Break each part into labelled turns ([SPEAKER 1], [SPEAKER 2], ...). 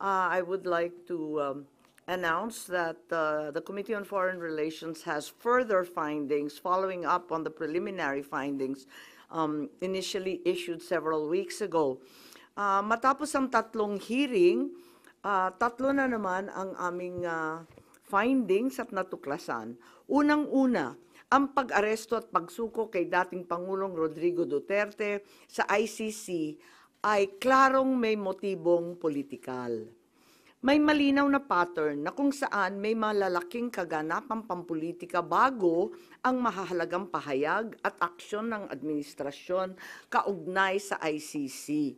[SPEAKER 1] I would like to announce that the Committee on Foreign Relations has further findings following up on the preliminary findings initially issued several weeks ago. Matapos ang tatlong hearing, tatlo na naman ang aming findings at natuklasan. Unang-una, ang pag-aresto at pagsuko kay dating Pangulong Rodrigo Duterte sa ICC ay klarong may motibong politikal. May malinaw na pattern na kung saan may malalaking kaganapang pampolitika bago ang mahahalagang pahayag at aksyon ng administrasyon kaugnay sa ICC.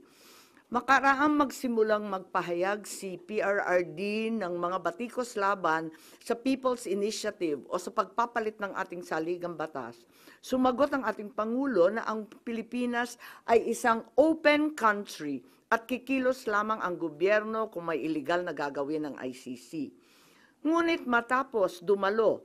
[SPEAKER 1] Makaraang magsimulang magpahayag si PRRD ng mga batikos laban sa People's Initiative o sa pagpapalit ng ating saligang batas. Sumagot ang ating Pangulo na ang Pilipinas ay isang open country at kikilos lamang ang gobyerno kung may illegal na gagawin ng ICC. Ngunit matapos dumalo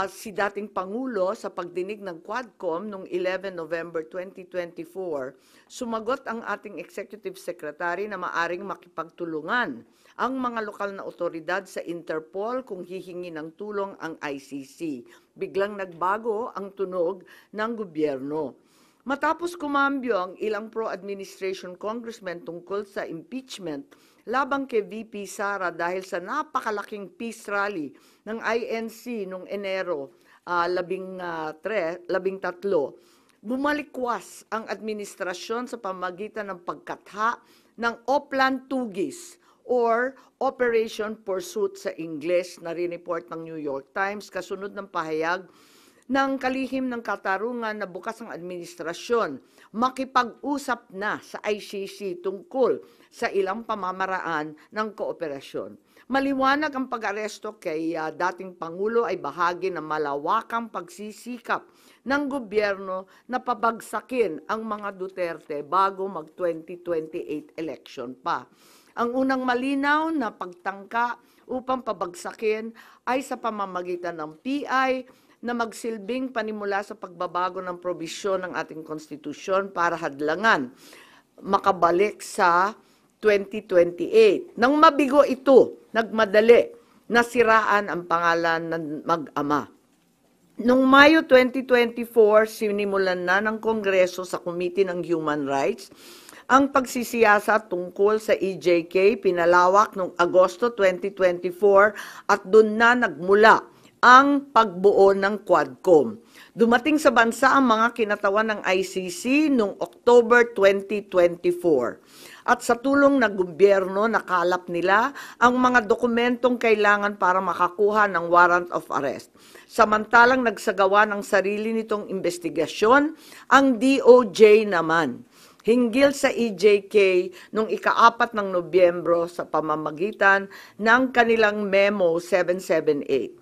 [SPEAKER 1] si dating Pangulo sa pagdinig ng Quadcom noong 11 November 2024, sumagot ang ating Executive Secretary na maaring makipagtulungan ang mga lokal na otoridad sa Interpol kung hihingi ng tulong ang ICC. Biglang nagbago ang tunog ng gobyerno. Matapos kumambyo ang ilang pro-administration congressmen tungkol sa impeachment labang kay VP Sara dahil sa napakalaking peace rally ng INC noong Enero 13, bumalikwas ang administrasyon sa pamamagitan ng pagkatha ng Oplan Tugis or Operation Pursuit sa English na rineport ng New York Times kasunod ng pahayag ng kalihim ng katarungan na bukas ang administrasyon makipag-usap na sa ICC tungkol sa ilang pamamaraan ng kooperasyon. Maliwanag ang pag-aresto kay dating Pangulo ay bahagi ng malawakang pagsisikap ng gobyerno na pabagsakin ang mga Duterte bago mag-2028 election pa. Ang unang malinaw na pagtangka upang pabagsakin ay sa pamamagitan ng PI na magsilbing panimula sa pagbabago ng probisyon ng ating konstitusyon para hadlangan makabalik sa 2028. Nang mabigo ito, nagmadali na siraan ang pangalan ng mag-ama. Noong Mayo 2024, sinimulan na ng Kongreso sa Committee ng Human Rights ang pagsisiyasa tungkol sa EJK, pinalawak noong Agosto 2024 at doon na nagmula ang pagbuo ng Quadcom. Dumating sa bansa ang mga kinatawan ng ICC noong October 2024. At sa tulong ng gobyerno, nakalap nila ang mga dokumentong kailangan para makakuha ng warrant of arrest. Samantalang nagsagawa ng sarili nitong investigasyon, ang DOJ naman hinggil sa EJK noong ika-4 ng Nobyembro sa pamamagitan ng kanilang Memo 778.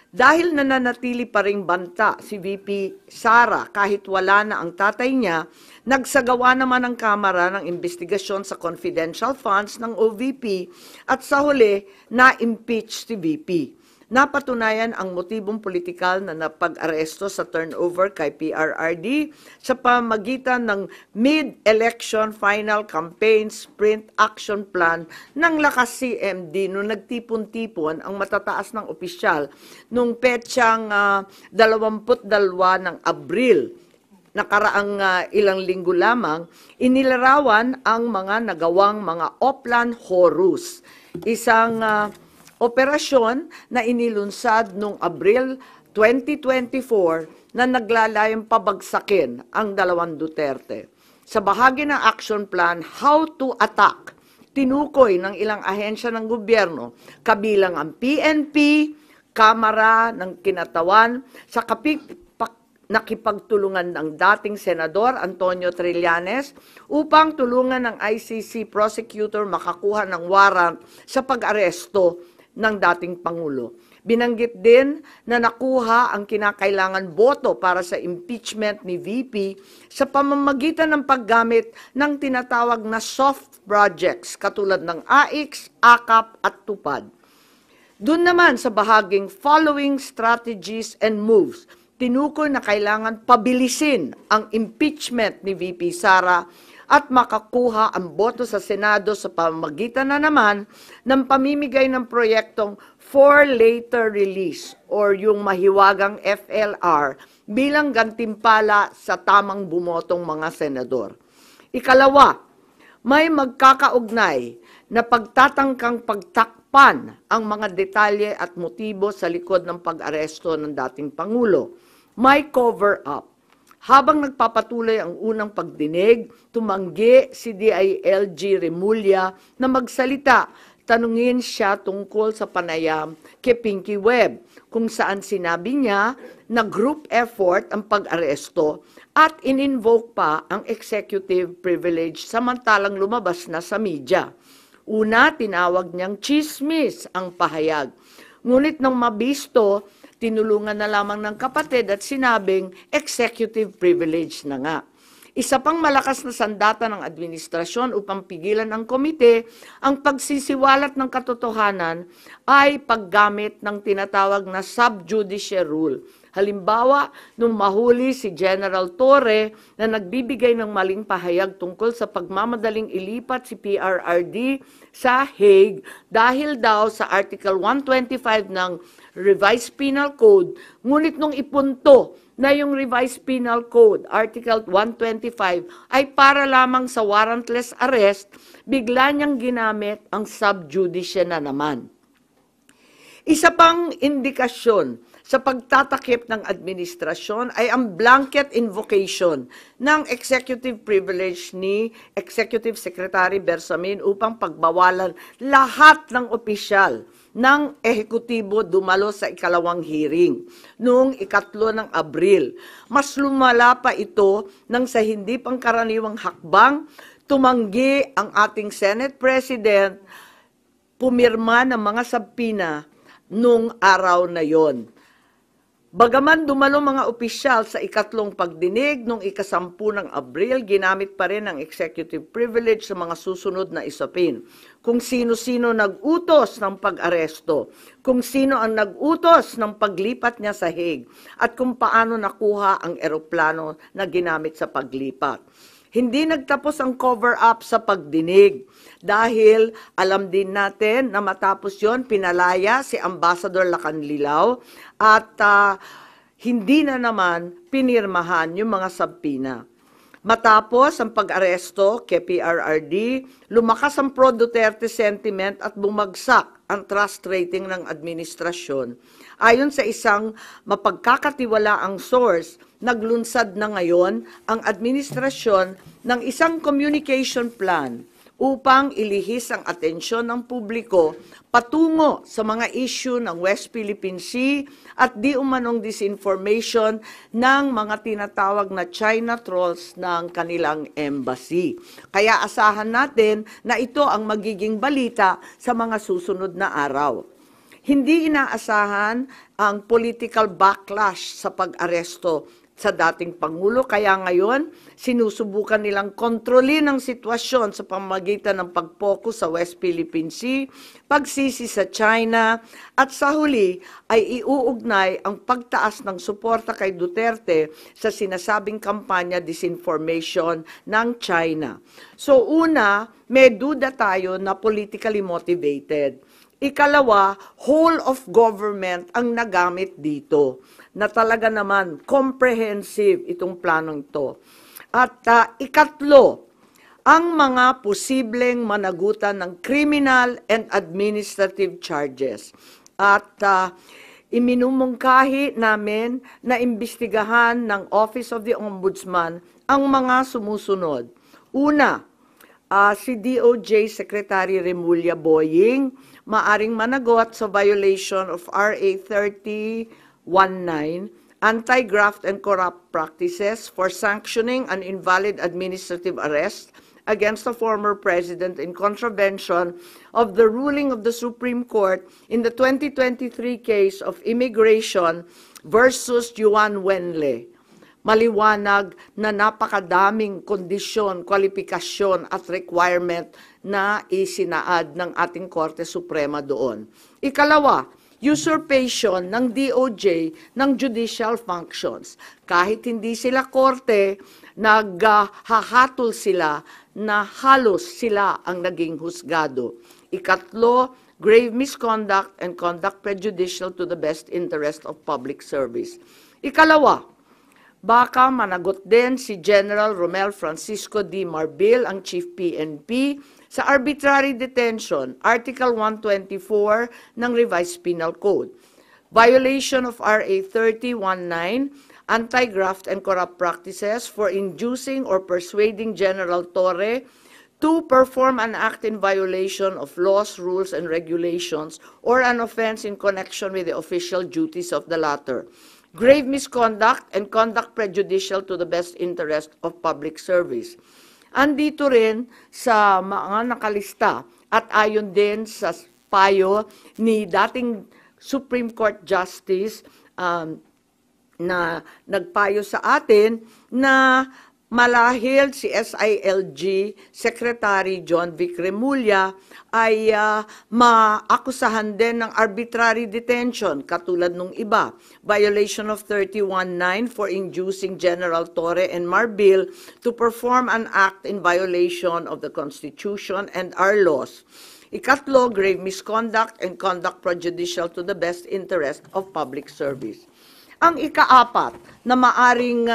[SPEAKER 1] Dahil nananatili pa ring banta si VP Sara kahit wala na ang tatay niya, nagsagawa naman ang Kamara ng investigasyon sa confidential funds ng OVP at sa huli na-impeach si VP. Napatunayan ang motibong politikal na napag-aresto sa turnover kay PRRD sa pamamagitan ng mid-election final campaign sprint action plan ng Lakas CMD noong nagtipon-tipon ang matataas ng opisyal noong petsang 22 ng Abril. Nakaraang ilang linggo lamang, inilarawan ang mga nagawang mga Oplan Horus, isang operasyon na inilunsad noong Abril 2024 na naglalayong pabagsakin ang dalawang Duterte. Sa bahagi ng action plan, How to Attack, tinukoy ng ilang ahensya ng gobyerno, kabilang ang PNP, Kamara ng Kinatawan, sa nakipagtulungan ng dating Senador Antonio Trillanes upang tulungan ng ICC prosecutor makakuha ng warrant sa pag-aresto ng dating Pangulo. Binanggit din na nakuha ang kinakailangan boto para sa impeachment ni VP sa pamamagitan ng paggamit ng tinatawag na soft projects katulad ng AIX, AKAP at TUPAD. Doon naman sa bahaging following strategies and moves, tinukoy na kailangan pabilisin ang impeachment ni VP Sara at makakuha ang boto sa Senado sa pamamagitan na naman ng pamimigay ng proyektong for later release or yung mahiwagang FLR bilang gantimpala sa tamang bumotong mga senador. Ikalawa, may magkakaugnay na pagtatangkang pagtakpan ang mga detalye at motibo sa likod ng pag-aresto ng dating Pangulo. May cover-up. Habang nagpapatuloy ang unang pagdinig, tumanggi si DILG Remulla na magsalita. Tanungin siya tungkol sa panayam kay Pinky Webb, kung saan sinabi niya na group effort ang pag-aresto at in-invoke pa ang executive privilege samantalang lumabas na sa media. Una, tinawag niyang chismis ang pahayag. Ngunit nang mabisto, tinulungan na lamang ng kapatid at sinabing executive privilege na nga. Isa pang malakas na sandata ng administrasyon upang pigilan ng komite ang pagsisiwalat ng katotohanan ay paggamit ng tinatawag na sub-judice rule. Halimbawa, nung mahuli si General Torre na nagbibigay ng maling pahayag tungkol sa pagmamadaling ilipat si PRRD sa Hague dahil daw sa Article 125 ng Revised Penal Code, ngunit nung ipunto na yung Revised Penal Code, Article 125, ay para lamang sa warrantless arrest, bigla niyang ginamit ang sub-judice na naman. Isa pang indikasyon sa pagtatakip ng administrasyon ay ang blanket invocation ng executive privilege ni Executive Secretary Bersamin upang pagbawalan lahat ng opisyal ng ehekutibo dumalo sa ikalawang hearing noong 3 ng Abril. Mas lumala pa ito nang sa hindi pangkaraniwang hakbang, tumanggi ang ating Senate President, pumirma ng mga sabpina noong araw na yon. Bagaman dumalo mga opisyal sa ikatlong pagdinig noong 10 ng Abril, ginamit pa rin ang executive privilege sa mga susunod na isapin. Kung sino-sino nag-utos ng pag-aresto, kung sino ang nag-utos ng paglipat niya sa Hague, at kung paano nakuha ang eroplano na ginamit sa paglipat. Hindi nagtapos ang cover-up sa pagdinig dahil alam din natin na matapos yon pinalaya si Ambassador Lacanlilao at hindi na naman pinirmahan yung mga sabpina. Matapos ang pag-aresto kay PRRD, lumakas ang pro-Duterte sentiment at bumagsak ang trust rating ng administrasyon. Ayon sa isang mapagkakatiwalaang source, naglunsad na ngayon ang administrasyon ng isang communication plan upang ilihis ang atensyon ng publiko patungo sa mga issue ng West Philippine Sea at di umanong disinformation ng mga tinatawag na China trolls ng kanilang embassy. Kaya asahan natin na ito ang magiging balita sa mga susunod na araw. Hindi inaasahan ang political backlash sa pag-aresto sa dating Pangulo, kaya ngayon sinusubukan nilang kontrolin ang sitwasyon sa pamamagitan ng pag-focus sa West Philippine Sea, pagsisi sa China, at sa huli ay iuugnay ang pagtaas ng suporta kay Duterte sa sinasabing kampanya disinformation ng China. So una, may duda tayo na politically motivated. Ikalawa, whole of government ang nagamit dito na talaga naman comprehensive itong planong ito. At ikatlo, ang mga posibleng managutan ng criminal and administrative charges. At iminumungkahi namin na imbestigahan ng Office of the Ombudsman ang mga sumusunod. Una, si DOJ Secretary Remulla Boying maaring managot sa violation of RA 3019, Anti-Graft and Corrupt Practices for sanctioning an invalid administrative arrest against the former president in contravention of the ruling of the Supreme Court in the 2023 case of Immigration versus Juan Wenle. Maliwanag na napakadaming kondisyon, kwalifikasyon at requirement na isinaad ng ating Korte Suprema doon. Ikalawa, usurpation ng DOJ ng judicial functions. Kahit hindi sila korte, naghahatol sila na halos sila ang naging husgado. Ikatlo, grave misconduct and conduct prejudicial to the best interest of public service. Ikalawa, baka managot din si General Romel Francisco D. Marbil, ang Chief PNP, sa arbitrary detention, Article 124 ng Revised Penal Code. Violation of RA 3019, anti-graft and corrupt practices for inducing or persuading General Torre to perform an act in violation of laws, rules, and regulations or an offense in connection with the official duties of the latter. Grave misconduct and conduct prejudicial to the best interest of public service. Andito rin sa mga nakalista at ayon din sa payo ni dating Supreme Court Justice na nagpayo sa atin na malahil si SILG Secretary John Vic Remulla ay maakusahan din ng arbitrary detention katulad nung iba. Violation of 31.9 for inducing General Torre and Marbil to perform an act in violation of the Constitution and our laws. Ikatlo, grave misconduct and conduct prejudicial to the best interest of public service. Ang ikaapat na maaring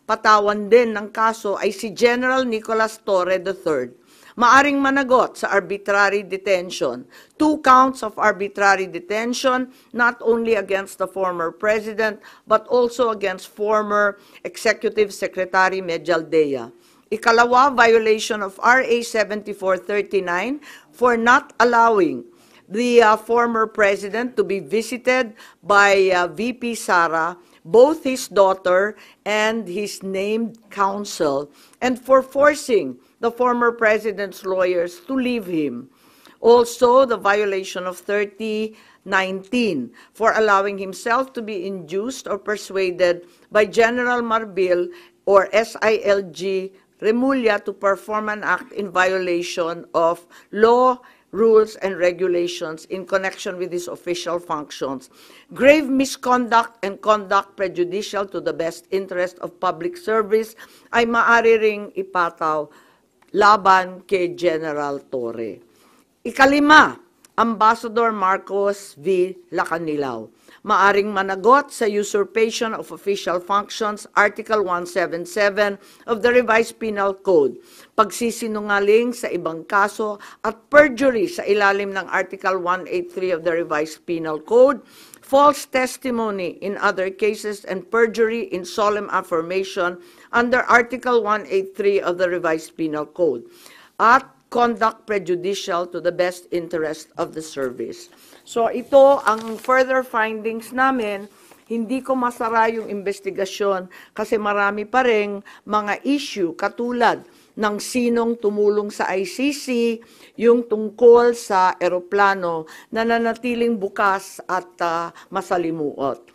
[SPEAKER 1] patawan din ng kaso ay si General Nicolas Torre III. Maaring managot sa arbitrary detention. 2 counts of arbitrary detention, not only against the former president, but also against former Executive Secretary Medialdea. Ikalawa, violation of RA 7439 for not allowing the former president to be visited by VP Sara, both his daughter and his named counsel, and for forcing the former president's lawyers to leave him. Also, the violation of 3019 for allowing himself to be induced or persuaded by General Marbil or SILG Remulla to perform an act in violation of law, rules, and regulations in connection with his official functions. Grave misconduct and conduct prejudicial to the best interest of public service ay maaari ring ipataw laban kay General Torre. Ikalima, Ambassador Marcos V. Lacanilao. Maaring managot sa usurpation of official functions, Article 177 of the Revised Penal Code, pagsisinungaling sa ibang kaso at perjury sa ilalim ng Article 183 of the Revised Penal Code, false testimony in other cases, and perjury in solemn affirmation under Article 183 of the Revised Penal Code, at conduct prejudicial to the best interest of the service. So ito ang further findings namin. Hindi ko masara yung investigasyon kasi marami pa ring mga issue katulad ng sinong tumulong sa ICC, yung tungkol sa eroplano na nanatiling bukas at masalimuot.